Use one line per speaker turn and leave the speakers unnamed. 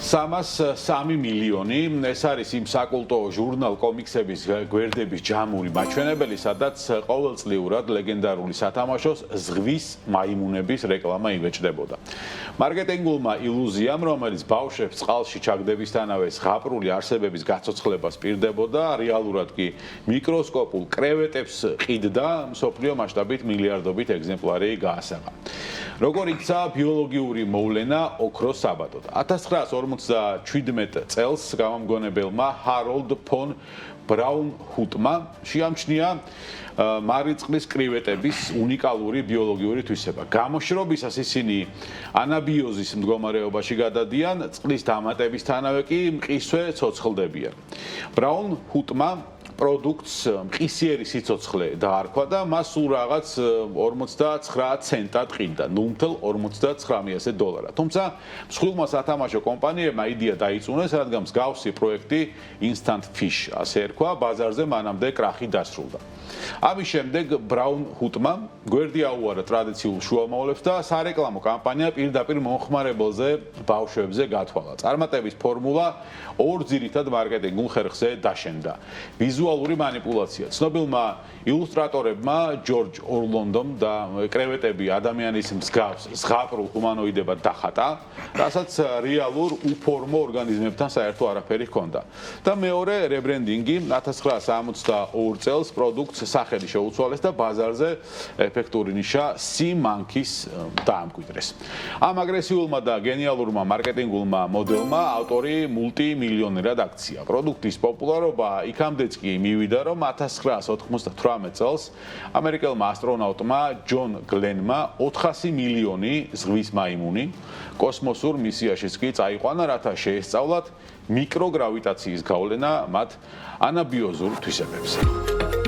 303 მილიონი ეს არის იმ საკულტო ჟურნალ კომიქსების გვერდების ჯამური მაჩვენებელი, სადაც ყოველწლიურად ლეგენდარული სათამაშოს ზღვის მაიმუნების რეკლამა იბეჭდებოდა. მარკეტინგულმა ილუზიამ, რომელიც ბავშვებს წყალში ჩაგდებისთანავე ზღაპრული არსებების გაცოცხლებას პირდებოდა, რეალურად კი მიკროსკოპულ კრევეტებს ყიდდა, მსოფლიო მასშტაბით მილიარდობით ეგზემპლარი გაასაღა. როგორ იქცა ბიოლოგიური მოვლენა ოქროს საბადოდ. 1957 წელს გამომგონებელმა ჰაროლდ ფონ ბრაუნჰუტმა შეამჩნია მარიწყლის კრივეტების უნიკალური ბიოლოგიური თვისება. გამოშრობისას ისინი ანაბიოზის მდგომარეობაში გადადიან, წყლის დამატებისთანავე კი მყისვე ცოცხლდებიან. ბრაუნჰუტმა პროდუქტს მყისიერი სიცოცხლე დაარქვა და მას სულ რაღაც 59 ცენტად ყიდდა, 0.59 დოლარა. თუმცა მსხვილმა სათამაშო კომპანიებმა იდეა დაიწუნეს, რადგან მსგავსი პროექტი Instant Fish ასე ერქვა, ბაზარზე მანამდე კრახი დასრულდა. ამის შემდეგ ბრაუნჰუტმა გვერდი აუარა ტრადიციულ შუამავლებს და სარეკლამო კამპანია პირდაპირ მომხმარებელზე, ბავშვებზე გათვალა. წარმატების ფორმულა ორ ძირითად მარკეტინგულ ხერხზე დაშენდა. ვიზუალური манипуляция. ცნობილმა ილუსტრატორებმა ჯორჯ ორლანდომ და კრევეტები ადამიანის მსგავს ზღაპრულ ჰუმანოიდებად დახატა, რასაც რეალურ უფორმო ორგანიზმებთან საერთო არაფერი ჰქონდა. და მეორე რებრენდინგი 1962 წელს პროდუქტს სახელი შეუცვალეს და ბაზარზე ეფექტური ნიშა Sea Monkeys დაამკვიდრეს. ამ აგრესიულმა და გენიალურმა მარკეტინგულმა მოდელმა ავტორი მულტიმილიონერად აქცია. პროდუქტის პოპულარობა იქამდეც კი მივიდა, რომ 1998 წელს ამერიკელმა ასტრონავტმა ჯონ გლენმა 400 მილიონი ზღვის მაიმუნი კოსმოსურ მისიაშიც კი წაიყვანა, რათა შეესწავლათ მიკროგრავიტაციის გავლენა მათ ანაბიოზურ თვისებებზე.